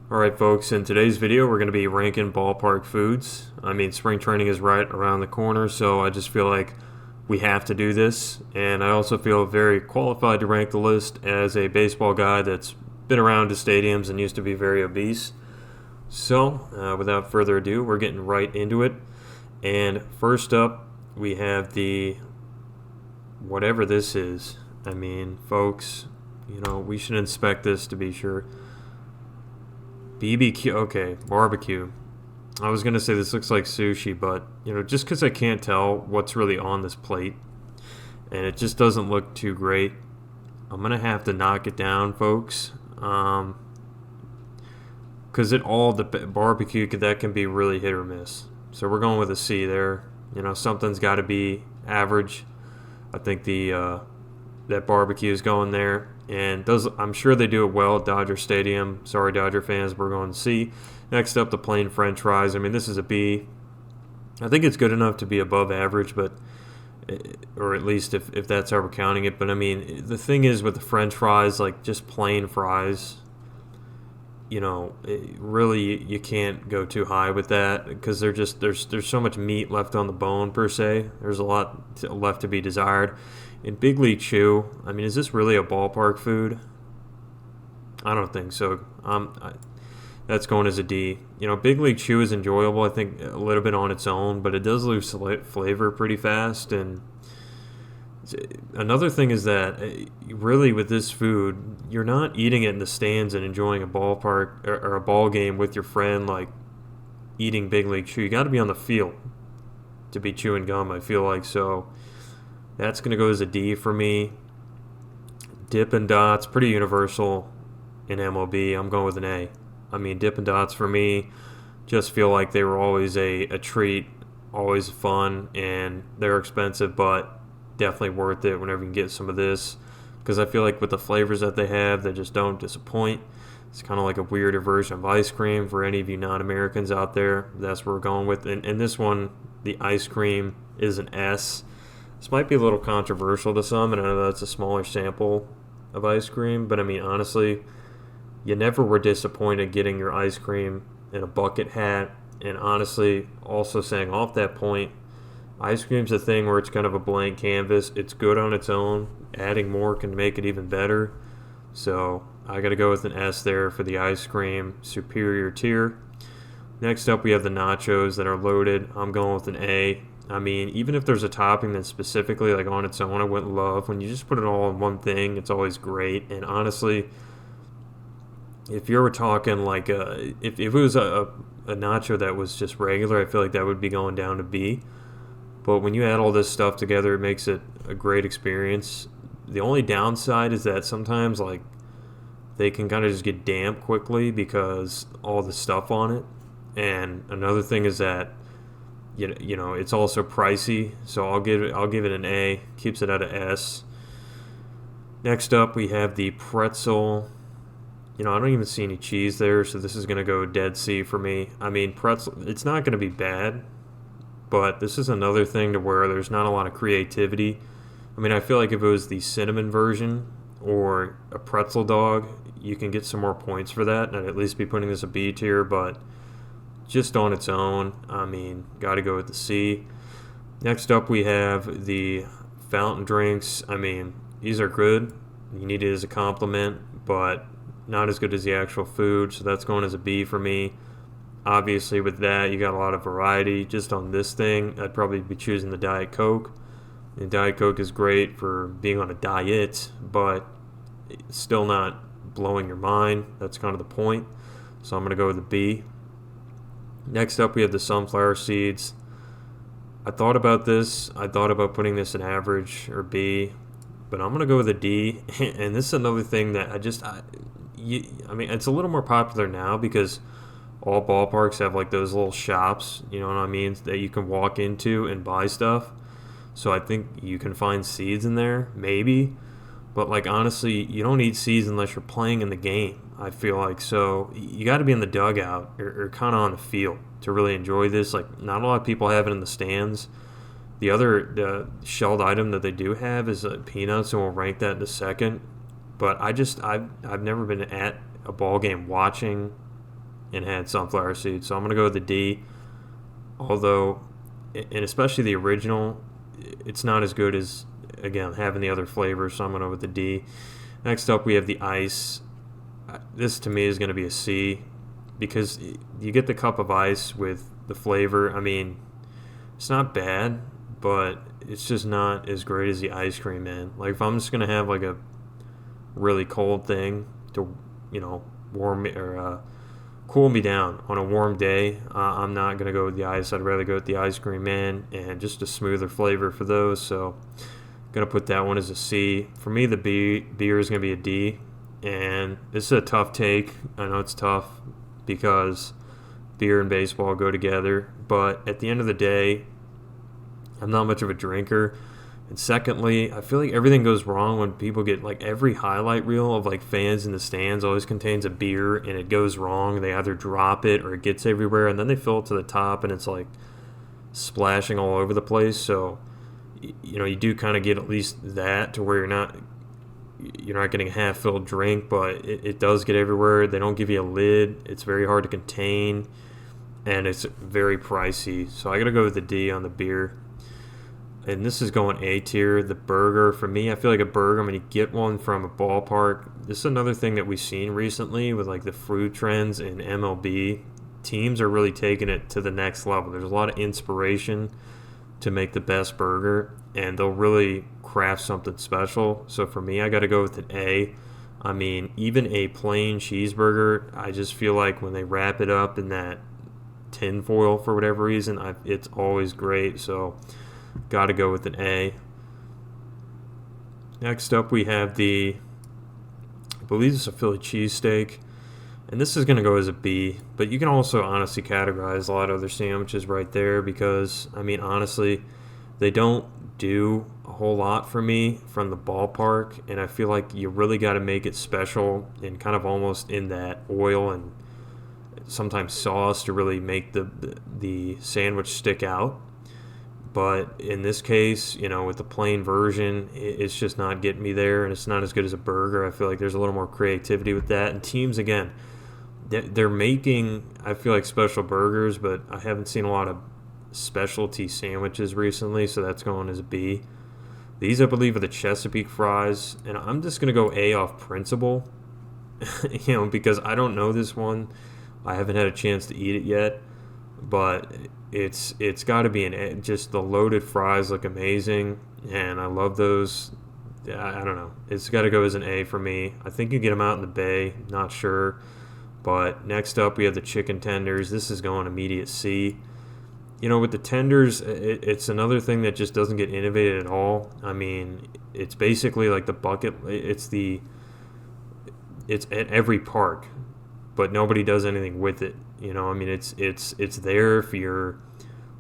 Alright folks, in today's video we're going to be ranking ballpark foods. I mean, spring training is right around the corner, so I just feel like we have to do this. And I also feel very qualified to rank the list as a baseball guy that's been around to stadiums and used to be very obese. So, without further ado, we're getting right into it. And first up, we have the whatever this is. I mean, folks, we should inspect this to be sure. BBQ, okay, barbecue. I was gonna say this looks like sushi, but just because I can't tell what's really on this plate, and it just doesn't look too great, I'm gonna have to knock it down, folks. Because the barbecue that can be really hit or miss. So we're going with a C there. Something's got to be average. I think that barbecue is going there. And I'm sure they do it well at Dodger Stadium. Sorry, Dodger fans, we're going to C. Next up, the plain French fries. I mean, this is a B. I think it's good enough to be above average, but or at least if that's how we're counting it. But I mean, the thing is with the French fries, like just plain fries, really you can't go too high with that because there's so much meat left on the bone per se. There's a lot left to be desired. In Big League Chew, I mean, is this really a ballpark food? I don't think so. That's going as a D. Big League Chew is enjoyable, I think, a little bit on its own, but it does lose flavor pretty fast. And another thing is that really with this food, you're not eating it in the stands and enjoying a ballpark or a ball game with your friend like eating Big League Chew. You got to be on the field to be chewing gum, I feel like. So that's going to go as a D for me. Dippin' Dots, pretty universal in MLB. I'm going with an A. I mean, Dippin' Dots for me just feel like they were always a treat, always fun, and they're expensive, but definitely worth it whenever you can get some of this. Because I feel like with the flavors that they have, they just don't disappoint. It's kind of like a weirder version of ice cream for any of you non-Americans out there. That's what we're going with. And this one, the ice cream, is an S. This might be a little controversial to some, and I know that's a smaller sample of ice cream, but I mean, honestly, you never were disappointed getting your ice cream in a bucket hat. And honestly, also saying off that point, ice cream's a thing where it's kind of a blank canvas. It's good on its own. Adding more can make it even better. So I got to go with an S there for the ice cream superior tier. Next up, we have the nachos that are loaded. I'm going with an A. I mean, even if there's a topping that's specifically like on its own, I wouldn't love. When you just put it all in one thing, it's always great. And honestly, if you were talking like if it was a nacho that was just regular, I feel like that would be going down to B. But when you add all this stuff together, it makes it a great experience. The only downside is that sometimes like they can kind of just get damp quickly because all the stuff on it. And another thing is that it's also pricey, so I'll give it an A. Keeps it at an S. Next up, we have the pretzel. I don't even see any cheese there, so this is going to go dead C for me. I mean, pretzel, it's not going to be bad, but this is another thing to where there's not a lot of creativity. I mean, I feel like if it was the cinnamon version or a pretzel dog, you can get some more points for that, and I'd at least be putting this a B tier, but just on its own, I mean, got to go with the C. Next up, we have the fountain drinks. I mean, these are good. You need it as a compliment, but not as good as the actual food, so that's going as a B for me. Obviously, with that, you got a lot of variety. Just on this thing, I'd probably be choosing the Diet Coke. And Diet Coke is great for being on a diet, but it's still not blowing your mind. That's kind of the point. So I'm going to go with a B. Next up, we have the sunflower seeds. I thought about this. I thought about putting this in average or B, but I'm going to go with a D. And this is another thing that I mean, it's a little more popular now because all ballparks have like those little shops, you know what I mean, that you can walk into and buy stuff. So I think you can find seeds in there, maybe. But like honestly, you don't need seeds unless you're playing in the game, I feel like. So you got to be in the dugout or kind of on the field to really enjoy this. Like not a lot of people have it in the stands. The shelled item that they do have is peanuts, and we'll rank that in a second. But I've never been at a ball game watching and had sunflower seeds. So I'm going to go with the D. Although, and especially the original, it's not as good as, again, having the other flavors. So I'm going to go with the D. Next up, we have the ice. This to me is going to be a C because you get the cup of ice with the flavor. I mean, it's not bad, but it's just not as great as the ice cream, man. Like, if I'm just going to have like a really cold thing to, warm me or cool me down on a warm day, I'm not going to go with the ice. I'd rather go with the ice cream, man, and just a smoother flavor for those. So, going to put that one as a C. For me, the beer is going to be a D. And this is a tough take. I know it's tough because beer and baseball go together. But at the end of the day, I'm not much of a drinker. And secondly, I feel like everything goes wrong when people get, like, every highlight reel of, like, fans in the stands always contains a beer and it goes wrong. They either drop it or it gets everywhere, and then they fill it to the top and it's like splashing all over the place. So, you do kind of get at least that to where you're not getting a half-filled drink, but it does get everywhere. They don't give you a lid. It's very hard to contain, and it's very pricey. So I got to go with the D on the beer. And this is going A tier. The burger, for me, I feel like a burger, I'm going to get one from a Ballpark. This is another thing that we've seen recently with, like, the food trends in MLB. Teams are really taking it to the next level. There's a lot of inspiration to make the best burger, and they'll really craft something special. So for me, I got to go with an A. I mean, even a plain cheeseburger, I just feel like when they wrap it up in that tin foil for whatever reason, it's always great. So got to go with an A. Next up, we have I believe it's a Philly cheesesteak. And this is going to go as a B, but you can also honestly categorize a lot of other sandwiches right there because, I mean, honestly, they don't do a whole lot for me from the Ballpark, and I feel like you really got to make it special and kind of almost in that oil and sometimes sauce to really make the sandwich stick out. But in this case, with the plain version, it's just not getting me there, and it's not as good as a burger. I feel like there's a little more creativity with that. And teams, again, they're making, I feel like, special burgers, but I haven't seen a lot of specialty sandwiches recently, so that's going as a B. These, I believe, are the Chesapeake fries, and I'm just going to go A off principle, because I don't know this one. I haven't had a chance to eat it yet, but it's got to be an A. Just the loaded fries look amazing, and I love those. I don't know. It's got to go as an A for me. I think you get them out in the Bay, not sure. But next up, we have the chicken tenders. This is going immediate C. With the tenders, it's another thing that just doesn't get innovated at all. I mean, it's basically like the bucket. It's at every park, but nobody does anything with it. I mean, it's there if you're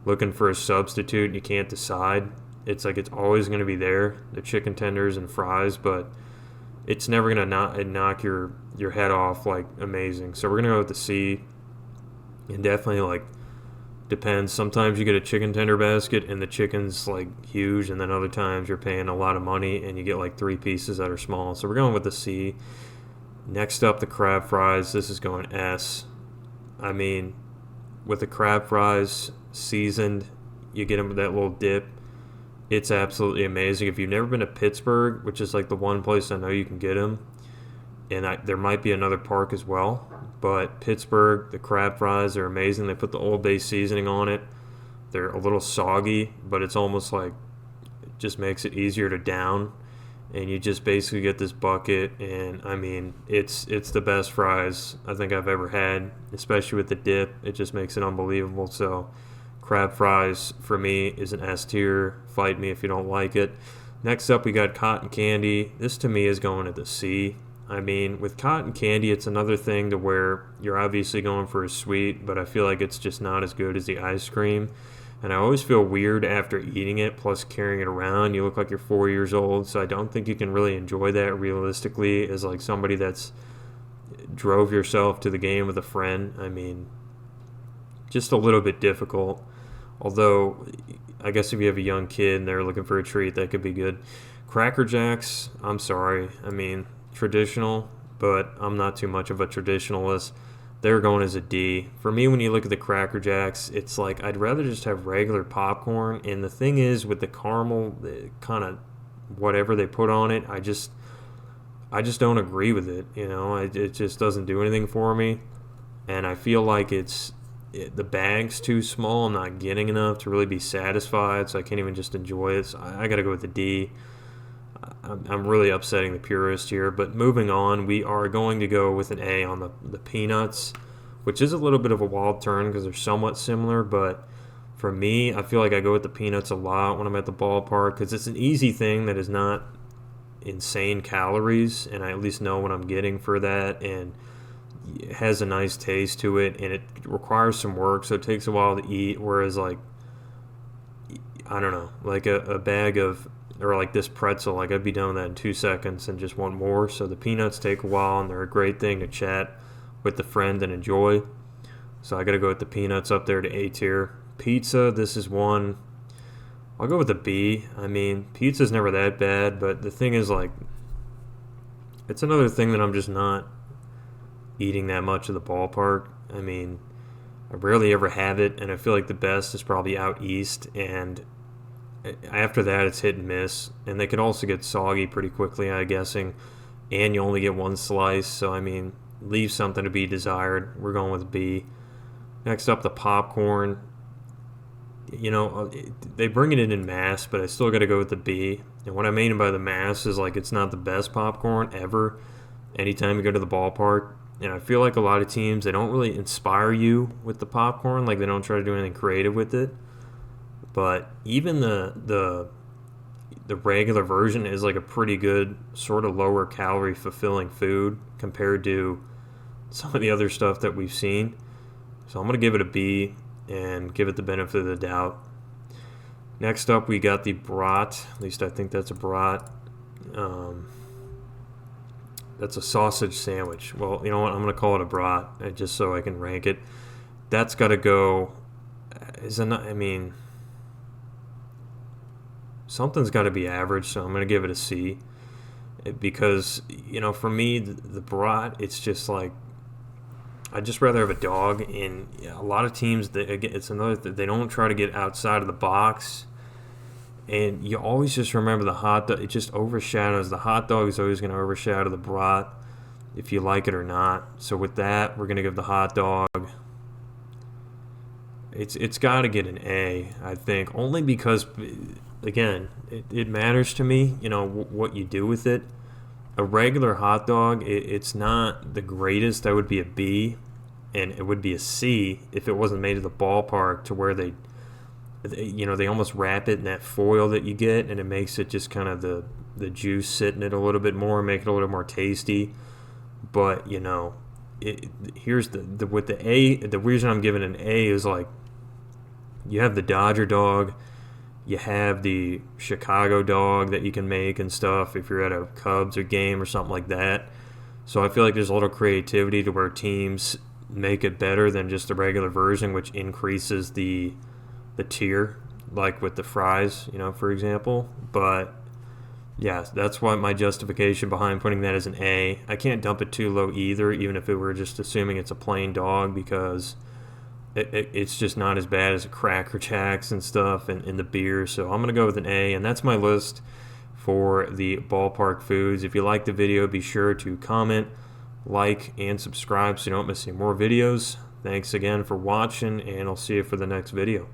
looking for a substitute and you can't decide. It's like it's always going to be there, the chicken tenders and fries, but it's never going to knock your head off, like, amazing. So we're going to go with the C. And definitely, like, depends. Sometimes you get a chicken tender basket and the chicken's, like, huge, and then other times you're paying a lot of money and you get, like, 3 pieces that are small. So we're going with the C. Next up, the crab fries. This is going S. I mean, with the crab fries seasoned, you get them with that little dip. It's absolutely amazing. If you've never been to Pittsburgh, which is like the one place I know you can get them, and there might be another park as well, but Pittsburgh, the crab fries are amazing. They put the Old Bay seasoning on it. They're a little soggy, but it's almost like it just makes it easier to down, and you just basically get this bucket, and I mean, it's the best fries I think I've ever had, especially with the dip. It just makes it unbelievable. So crab fries, for me, is an S tier. Fight me if you don't like it. Next up, we got cotton candy. This, to me, is going to the C. I mean, with cotton candy, it's another thing to where you're obviously going for a sweet, but I feel like it's just not as good as the ice cream. And I always feel weird after eating it, plus carrying it around. You look like you're 4 years old, so I don't think you can really enjoy that realistically as, like, somebody that's drove yourself to the game with a friend. I mean, just a little bit difficult. Although, I guess if you have a young kid and they're looking for a treat, that could be good. Cracker Jacks, I'm sorry. I mean, traditional, but I'm not too much of a traditionalist. they're going as a D. For me, when you look at the Cracker Jacks, it's like I'd rather just have regular popcorn. And the thing is, with the caramel, kind of whatever they put on it, I just don't agree with it. It just doesn't do anything for me, and I feel like the bag's too small. I'm not getting enough to really be satisfied, so I can't even just enjoy it. So I got to go with the D. I'm really upsetting the purist here, but moving on, we are going to go with an A on the peanuts, which is a little bit of a wild turn because they're somewhat similar, but for me, I feel like I go with the peanuts a lot when I'm at the ballpark because it's an easy thing that is not insane calories, and I at least know what I'm getting for that, and it has a nice taste to it, and it requires some work, so it takes a while to eat, whereas like, I don't know, like a bag of, or like this pretzel, like I'd be done with that in 2 seconds and just want more. So the peanuts take a while, and they're a great thing to chat with a friend and enjoy. So I got to go with the peanuts up there to A tier. Pizza, this is one. I'll go with a B. I mean, pizza's never that bad, but the thing is, like, it's another thing that I'm just not eating that much at the ballpark. I mean, I rarely ever have it, and I feel like the best is probably out east, and after that it's hit and miss, and they can also get soggy pretty quickly, I'm guessing, and you only get one slice, so I mean, leave something to be desired. We're going with B. Next up, the popcorn. They bring it in mass, but I still got to go with the B. And what I mean by the mass is, like, it's not the best popcorn ever anytime you go to the ballpark. And I feel like a lot of teams, they don't really inspire you with the popcorn. Like, they don't try to do anything creative with it. But even the regular version is like a pretty good, sort of lower calorie fulfilling food compared to some of the other stuff that we've seen. So I'm going to give it a B and give it the benefit of the doubt. Next up, we got the brat. At least I think that's a brat. That's a sausage sandwich. Well, you know what? I'm going to call it a brat just so I can rank it. That's got to go. Something's got to be average, so I'm going to give it a C. Because, for me, the brat, it's just like, I'd just rather have a dog. And a lot of teams, it's another thing, they don't try to get outside of the box. And you always just remember the hot dog. It just overshadows. The hot dog is always going to overshadow the brat, if you like it or not. So with that, we're going to give the hot dog. It's got to get an A, I think, only because, again, it matters to me. What you do with it. A regular hot dog, it's not the greatest. That would be a B, and it would be a C if it wasn't made at the ballpark, to where they almost wrap it in that foil that you get, and it makes it just kind of the juice sit in it a little bit more, make it a little more tasty. But here's with the A. The reason I'm giving an A is, like, you have the Dodger dog, you have the Chicago dog that you can make and stuff if you're at a Cubs or game or something like that. So I feel like there's a little creativity to where teams make it better than just the regular version, which increases the tier, like with the fries, for example. But yeah, that's why my justification behind putting that as an A. I can't dump it too low either, even if it were just assuming it's a plain dog, because it's just not as bad as a Cracker Jacks and stuff and the beer. So I'm going to go with an A, and that's my list for the ballpark foods. If you like the video, be sure to comment, like, and subscribe so you don't miss any more videos. Thanks again for watching, and I'll see you for the next video.